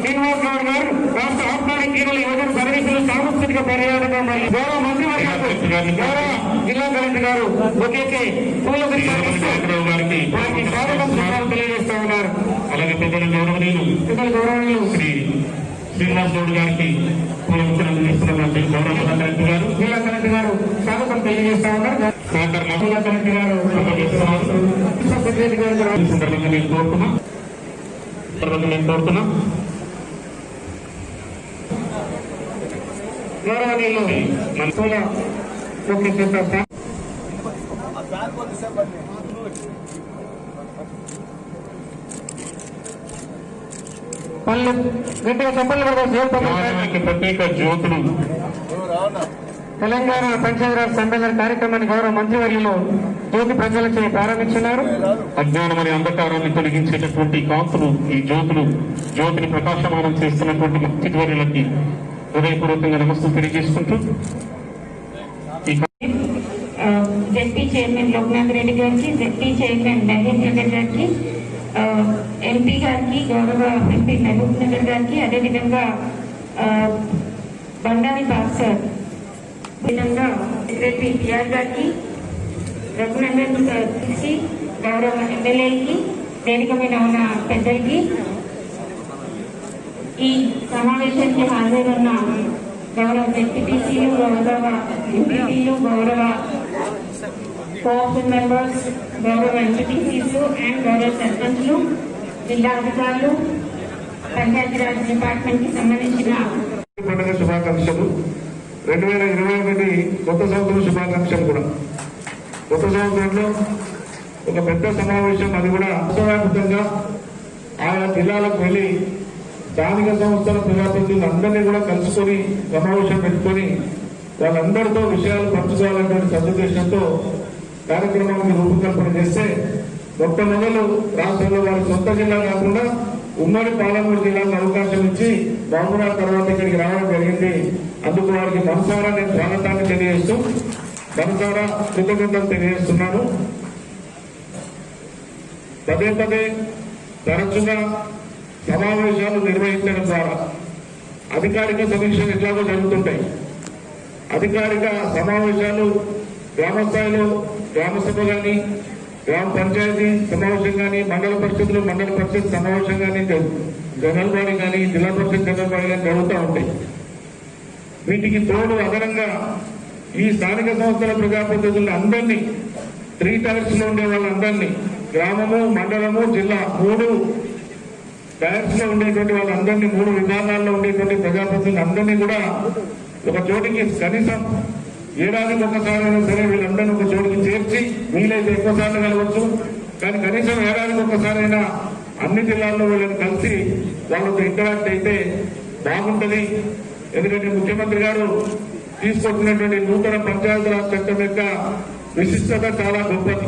శ్రీనివాస్ గౌడ్ గారు రాష్ట్ర ఆత్మాని కీలల యువజన సర్వీసులు సాంస్కృతిక పర్యాటక మరియు గౌరవ మంత్రి గౌరవ జిల్లా కలెక్టర్ గారు ఒకే పూల వారికి స్వాగతం తెలియజేస్తా ఉన్నారు. అలాగే పెద్దల గౌరవనీయులు శ్రీ శ్రీనివాస్ గౌడ్ గారికి గౌరవ కలెక్టర్ గారు జిల్లా కలెక్టర్ గారు స్వాగతం తెలియజేస్తా ఉన్నారు. జిల్లా కలెక్టర్ గారు సందర్భంగా నేను కోరుతున్నా గౌరవనీయులు పూల పళ్ళు గట్టిగా చెప్పలు ప్రత్యేక జ్యోతులు తెలంగాణ పంచాయతీరాజ్ సమ్మేళన కార్యక్రమాన్ని గౌరవ మంత్రివర్యులు జ్యోతి ప్రజలచే ప్రారంభించున్నారు. అజ్ఞానం అనే అంధకారాన్ని తొలగించేటటువంటి కాంతులు ఈ జ్యోతిని ప్రకాశమానం చేస్తున్నటువంటి మంత్రివర్యులకి హృదయపూర్వకంగా నమస్కారం తెలియజేసుకుంటూ జెడ్పీ చైర్మన్ లోక్నాథ్ రెడ్డి గారికి, జెడ్పీ చైర్మన్ మహేంద్ర నగర్ గారికి, ఎంపీ గారికి, గౌరవ ఎంపీ మహబూబ్ నగర్ గారికి, అదేవిధంగా బండారి భాస్కర్, విధంగా సెక్రటరీ పిఆర్ గారికి, రఘునందన్ గారికి, గౌరవ ఎమ్మెల్యేకి, వేదిక మీద ఉన్న పెద్దలకి, ఈ సమావేశానికి హాజరున్న గౌరవ జెడ్పీటీసీలు, గౌరవ ఎంపీలు, గౌరవ కోఆప్షన్ మెంబర్స్, గౌరవ ఎంపీటీసీలు అండ్ గౌరవ సర్పంచ్లు, జిల్లా అధికారులు, పంచాయతీరాజ్ డిపార్ట్మెంట్ కి సంబంధించిన పండుగ శుభాకాంక్షలు. 2021 కొత్త సంవత్సరం శుభాకాంక్షలు కూడా. కొత్త సంవత్సరంలో ఒక పెద్ద సమావేశం, అది కూడా రాష్ట్రవ్యాప్తంగా ఆయా జిల్లాలకు వెళ్లి స్థానిక సంస్థల ప్రజాప్రతినిధులు అందరినీ కూడా కలుసుకొని సమావేశం పెట్టుకొని వాళ్ళందరితో విషయాలు పంచుకోవాలనేటువంటి సదుద్దేశంతో కార్యక్రమానికి రూపకల్పన చేస్తే మొట్టమొదలు రాష్ట్రంలో వారి సొంత జిల్లా కాకుండా ఉమ్మడి పాలమూరు జిల్లాకు అవకాశం ఇచ్చి బాబురా తర్వాత ఇక్కడికి రావడం జరిగింది. అందుకు వారికి మనసారా నేను స్వాగతాన్ని తెలియజేస్తూ మనసారా కృతజ్ఞతలు తెలియజేస్తున్నాను. పదే పదే తరచుగా సమావేశాలు నిర్వహించడం ద్వారా అధికారిక సమీక్షలు ఎట్లాగో జరుగుతుంటాయి. అధికారిక సమావేశాలు గ్రామ స్థాయిలో గ్రామసభ కానీ, గ్రామ పంచాయతీ సమావేశం కానీ, మండల పరిషత్ సమావేశం కానీ, జనరల్ బాడీ కానీ, జిల్లా పరిషత్ జనరల్ బాడీ కానీ జరుగుతూ ఉంటాయి. వీటికి తోడు అదనంగా ఈ స్థానిక సంస్థల ప్రజాప్రతినిధులను అందరినీ 3 టైర్స్ లో ఉండే వాళ్ళందరినీ, గ్రామము, మండలము, జిల్లా 3 టైర్స్ లో ఉండేటువంటి వాళ్ళందరినీ, 3 విభాగాల్లో ఉండేటువంటి ప్రజాప్రతినిధులు అందరినీ కూడా ఒక చోటికి కనీసం ఏడాదికి ఒకసారైనా సరే వీళ్ళందరినీ ఒక చోటికి చేర్చి, వీలైతే ఎక్కువసార్లు కలవచ్చు కానీ కనీసం ఏడాదికి ఒకసారైనా అన్ని జిల్లాల్లో వీళ్ళని కలిసి వాళ్ళతో ఇంటరాక్ట్ అయితే బాగుంటుంది. ఎందుకంటే ముఖ్యమంత్రి గారు తీసుకొచ్చినటువంటి నూతన పంచాయతీరాజ్ చట్టం యొక్క విశిష్టత చాలా గొప్పది.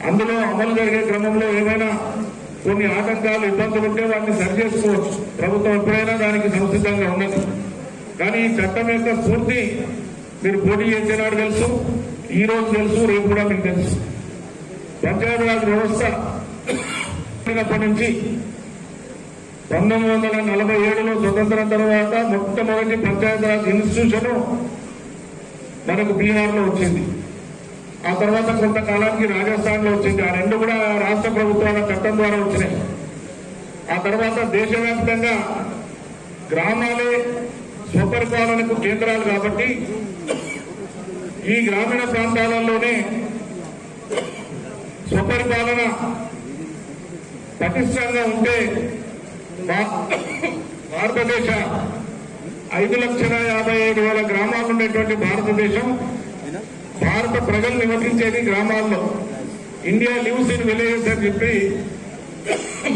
అందులో అమలు జరిగే క్రమంలో ఏమైనా కొన్ని ఆటంకాలు, ఇబ్బందులు ఉంటే వాటిని సరిచేసుకోవచ్చు. ప్రభుత్వం ఎప్పుడైనా దానికి సంసిద్ధంగా ఉన్నది. కానీ ఈ చట్టం యొక్క స్ఫూర్తి మీరు పోటీ చేసేనాడు తెలుసు, ఈ రోజు తెలుసు, రేపు కూడా మీకు తెలుసు. పంచాయతీరాజ్ వ్యవస్థ అప్పటి నుంచి 1947లో స్వతంత్రం తర్వాత మొట్టమొదటి పంచాయతీరాజ్ ఇన్స్టిట్యూషన్ మనకు బీహార్లో వచ్చింది. ఆ తర్వాత కొంతకాలానికి రాజస్థాన్ లో వచ్చింది. ఆ 2 కూడా రాష్ట్ర ప్రభుత్వాల చట్టం ద్వారా వచ్చినాయి. ఆ తర్వాత దేశవ్యాప్తంగా గ్రామాలే స్వపరిపాలనకు కేంద్రాలు కాబట్టి ఈ గ్రామీణ ప్రాంతాలలోనే స్వపరిపాలన పటిష్టంగా ఉంటే భారతదేశ 5,55,000 గ్రామాలు ఉండేటువంటి భారతదేశం, భారత ప్రజలు నివసించేది గ్రామాల్లో. ఇండియా లివ్స్ ఇన్ విలేజెస్ అని చెప్పి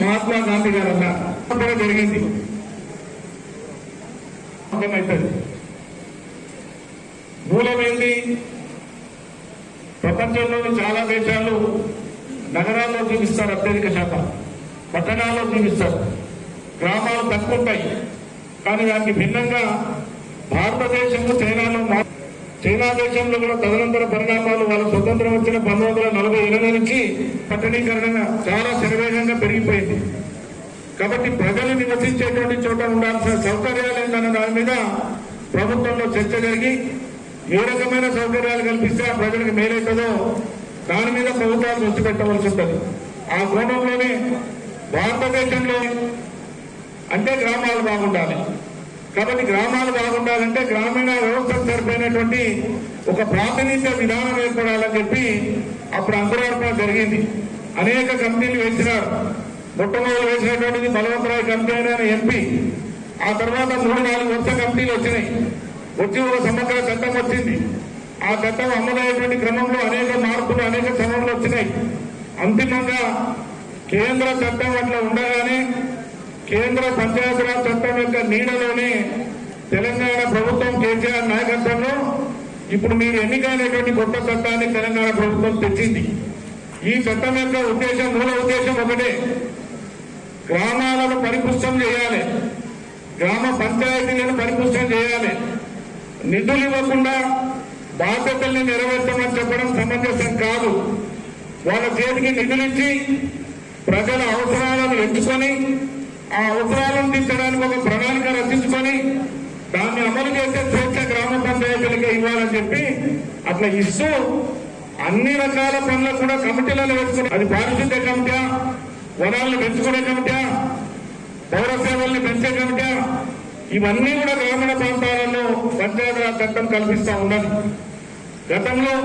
మహాత్మా గాంధీ గారు అన్నారు. జరిగింది. అర్థమవుతుంది. మూలమైంది ప్రపంచంలోని చాలా దేశాలు నగరాల్లో జీవిస్తారు అత్యధిక శాతం, పట్టణాల్లో జీవిస్తారు, గ్రామాలు తక్కువ ఉంటాయి. కానీ దానికి భిన్నంగా భారతదేశము చైనా దేశంలో కూడా తదనంతర పరిణామాలు, వాళ్ళ స్వతంత్రం వచ్చిన 1948 నుంచి పట్టణీకరణ చాలా శరవేగంగా పెరిగిపోయింది. కాబట్టి ప్రజలు నివసించేటువంటి చోట ఉండాల్సిన సౌకర్యాలు ఏంటన్న దాని మీద ప్రభుత్వంలో చర్చ జరిగి ఏ రకమైన సౌకర్యాలు కల్పిస్తే ఆ ప్రజలకు మేలవుతుందో దాని మీద ప్రభుత్వాలు దృష్టి పెట్టవలసి ఉంటుంది. ఆ కోణంలోనే భారతదేశంలో అంటే గ్రామాలు బాగుండాలి. కాబట్టి గ్రామాలు బాగుండాలంటే గ్రామీణ వ్యవస్థకు సరిపోయినటువంటి ఒక ప్రాతినిధ్య విధానం ఏర్పడాలని చెప్పి అప్పుడు అంకురార్పణ జరిగింది. అనేక కమిటీలు వేసినారు. మొట్టమొదటి వేసినటువంటిది బలవంతరాయ్ కమిటీ అనే ఎంపీ. ఆ తర్వాత 3-4 వరుస కమిటీలు వచ్చినాయి. వచ్చి ఒక సమగ్ర చట్టం వచ్చింది. ఆ చట్టం అమలయ్యేటువంటి క్రమంలో అనేక మార్పులు అనేక సమయంలో వచ్చినాయి. అంతిమంగా కేంద్ర చట్టం అట్లా ఉండగానే కేంద్ర పంచాయతీరాజ్ చట్టం యొక్క నీడలోనే తెలంగాణ ప్రభుత్వం కేసీఆర్ నాయకత్వంలో ఇప్పుడు మీరు ఎన్నికైనటువంటి కొత్త చట్టాన్ని తెలంగాణ ప్రభుత్వం తెచ్చింది. ఈ చట్టం యొక్క ఉద్దేశం మూల ఉద్దేశం ఒకటే, గ్రామాలను పరిపుష్టం చేయాలి, గ్రామ పంచాయతీలను పరిపుష్టం చేయాలి. నిధులు ఇవ్వకుండా బాధ్యతల్ని నెరవేర్చమని చెప్పడం సమంజసం కాదు. వాళ్ళ చేతికి నిధులిచ్చి ప్రజల అవసరాలను ఎంచుకొని ఆ అవసరాలను తీర్చడానికి ఒక ప్రణాళిక రచించుకొని దాన్ని అమలు చేసే స్వేచ్ఛ గ్రామ పంచాయతీలకే ఇవ్వాలని చెప్పి అట్లా ఇస్తూ అన్ని రకాల పనులకు కూడా కమిటీలను వేసుకుని, అది పారిశుద్ధ్య కమిటీ, వనాలను పెంచుకునే కమిటీ, పౌర సేవల్ని పెంచే కమిటీ, ఇవన్నీ కూడా గ్రామీణ ప్రాంతాలలో పంచాయతీరాజ్ చట్టం కల్పిస్తా ఉన్నది. గతంలో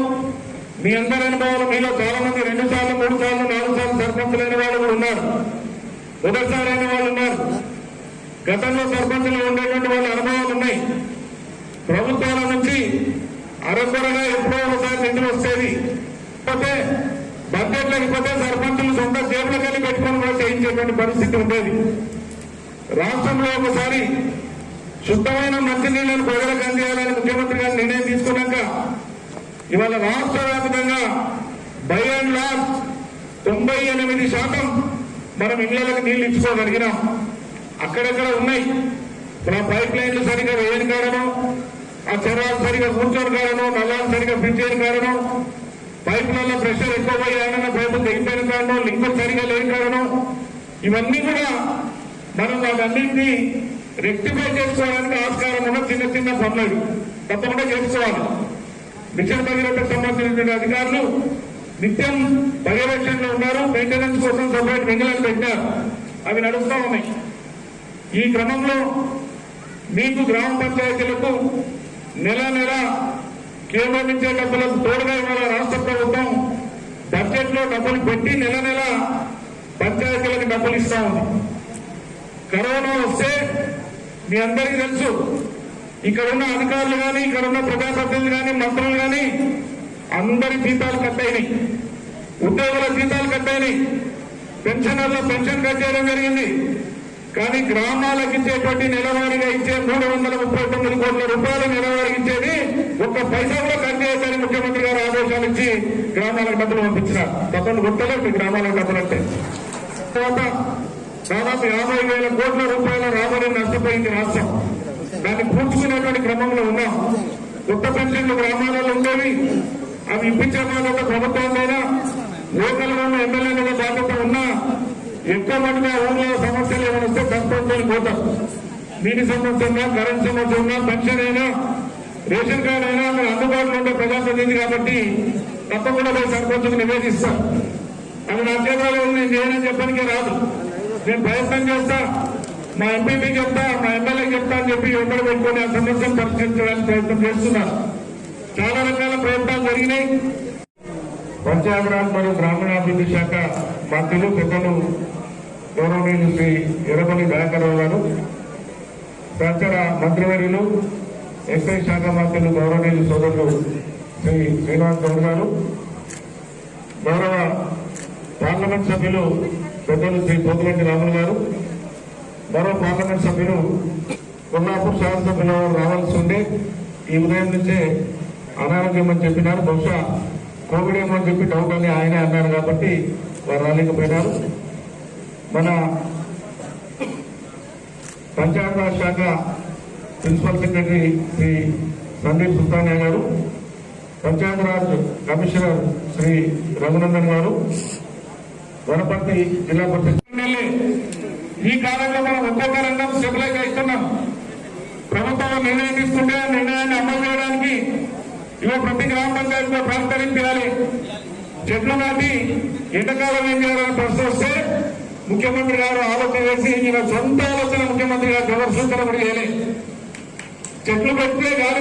మీ అందరి అనుభవాలు మీలో చాలా మంది 2 సార్లు 3 సార్లు 4 సార్లు సర్పంచులైన వాళ్ళు కూడా ఉన్నారు. మొదటిసారి అయిన వాళ్ళు ఉన్నారు. గతంలో సర్పంచులు ఉండేటువంటి వాళ్ళ అనుభవాలు ఉన్నాయి. ప్రభుత్వాల నుంచి అరకొరగా ఎప్పుడో ఒకసారి నిధులు వస్తేది, పోతే బడ్జెట్ లేకపోతే సర్పంచులు సొంత జేబులకు వెళ్ళి పెట్టుకొని కూడా చేయించేటువంటి పరిస్థితి ఉండేది. రాష్ట్రంలో ఒకసారి శుద్ధమైన మంచినీళ్లను ప్రజలకు అందించాలని ముఖ్యమంత్రి గారు నిర్ణయం తీసుకున్నాక ఇవాళ రాష్ట్ర వ్యాప్తంగా బై అండ్ లార్జ్ 98% మనం ఇళ్లకు నీళ్లు ఇచ్చుకోగలిగినాం. అక్కడక్కడ ఉన్నాయి పైప్ లైన్లు సరిగా వేయని కారణం, ఆ చెరాలు సరిగా కూర్చోని కారణం, నల్లాలు సరిగా ఫిట్ చేయని కారణం, పైపులలో ప్రెషర్ ఎక్కువ పోయి ఏమన్నా పైపులు తెగిపోయిన కారణం, లింకులు సరిగా లేని కారణం, ఇవన్నీ కూడా మనం వాటన్నింటినీ రెక్టిఫై చేసుకోవడానికి ఆస్కారం ఉన్న చిన్న చిన్న పనులు తప్పకుండా చేసుకోవాలి. మిషన్ భగీరథకు సంబంధించిన అధికారులు నిత్యం పర్యవేక్షణలో ఉన్నారు. మెయింటెనెన్స్ కోసం సపరేట్ వెంగళాలు పెట్టారు. అవి నడుస్తూ ఉన్నాయి. ఈ క్రమంలో మీకు గ్రామ పంచాయతీలకు నెల నెల కేంద్రీకరించే డబ్బులకు తోడుగా ఇవాళ రాష్ట్ర ప్రభుత్వం బడ్జెట్ లో డబ్బులు పెట్టి నెల నెల పంచాయతీలకు డబ్బులు ఇస్తా ఉంది. కరోనా వస్తే మీ అందరికీ తెలుసు, ఇక్కడున్న అధికారులు కానీ ఇక్కడున్న ప్రజాప్రతినిధులు కానీ మంత్రులు కానీ అందరి జీతాలు కట్ అయినాయి, ఉద్యోగుల జీతాలు కట్ అయినాయి, పెన్షనర్ల పెన్షన్ కట్ చేయడం జరిగింది. కానీ గ్రామాలకు ఇచ్చేటువంటి నెలవారీగా ఇచ్చే 339 కోట్ల రూపాయలు నెలవారీగా ఇచ్చేది ఒక్క పైసా కూడా కట్ చేయొచ్చని ముఖ్యమంత్రి గారు ఆదేశాలు ఇచ్చి గ్రామాలకు డబ్బులు పంపించినారు. తప్పని గుర్తలేదు గ్రామాలకు డబ్బులు అంటే. తర్వాత దాదాపు 50,000 కోట్ల రూపాయల రాబడి నష్టపోయింది రాష్ట్రం. దాన్ని పూడ్చుకునేటువంటి క్రమంలో ఉన్నాం. కొత్త పెన్షన్లు గ్రామాలలో ఉండేవి, అవి ఇప్పించే బాధ్యత ప్రభుత్వంలోనా లోకల్ ఉన్న ఎమ్మెల్యేల బాధ్యత ఉన్నా ఎక్కువ మందిగా ఊళ్ళో సమస్యలు ఏమైనా వస్తే కష్టపడి పోతాం. నీటి సమస్య ఉన్నా, కరెంట్ సమస్య ఉన్నా, పెన్షన్ అయినా, రేషన్ కార్డు అయినా మీరు అందుబాటులో ఉండే ప్రజాప్రతినిధి కాబట్టి తప్పకుండా పోయి సర్పంచ్కు నివేదిస్తాం. అది నా చేతుల్లో నేను చేయనని చెప్పడానికే రాదు. నేను ప్రయత్నం చేస్తా, మా ఎంపీపీ చెప్తా, మా ఎమ్మెల్యేకి చెప్తా అని చెప్పి ఎక్కడ పెట్టుకుని ఆ సమస్యను పరిష్కరించడానికి ప్రయత్నం చేస్తున్నారు. చాలా రకాల ప్రయత్నాలు జరిగినాయి. పంచాయతీరాజ్ మరియు గ్రామీణాభివృద్ధి శాఖ మంత్రులు పెద్దలు గౌరవనీయులు శ్రీ ఎర్రపల్లి దయాకర్రావు గారు, సహచర మంత్రివర్యులు ఎక్సైజ్ శాఖ మంత్రులు గౌరవనీయులు సోదరులు శ్రీ శ్రీనివాస్ గౌడ్ గారు, గౌరవ పార్లమెంట్ సభ్యులు పెద్దలు శ్రీ పోతిరెడ్డి రాములు గారు, మరో పార్లమెంట్ సభ్యులు కొల్లాపూర్ శాసనసభ్యులు రావాల్సి ఉండే ఈ ఉదయం నుంచే అనారోగ్యం అని చెప్పినారు. బహుశా కోవిడ్ ఏమో అని చెప్పి డౌట్ అని ఆయనే అన్నారు కాబట్టి వారు రాలేకపోయినారు. మన పంచాయతీరాజ్ శాఖ ప్రిన్సిపల్ సెక్రటరీ శ్రీ సందీప్ సుల్తానియా గారు, పంచాయతీరాజ్ కమిషనర్ శ్రీ రఘునందన్ గారు, వనపర్తి జిల్లా పరిషత్ ఈ కాలంలో మనం ఒక్కొక్క రంగం స్టెబిలైజ్ అవుతున్నాం. ప్రభుత్వం నిర్ణయం తీసుకుంటే ఆ నిర్ణయాన్ని అమలు చేయడానికి ప్రతి గ్రామ పంచాయతీలో ప్రాంతరించాలి. చెట్లు నాటి ఎండాకాలం ఏం చేయాలని ప్రశ్న వస్తే ముఖ్యమంత్రి గారు ఆలోచన చేసి ఈయన సొంత ఆలోచన ముఖ్యమంత్రి గారు ఎవరి సూచన కూడా చేయలేదు. చెట్లు పెడితే గాలి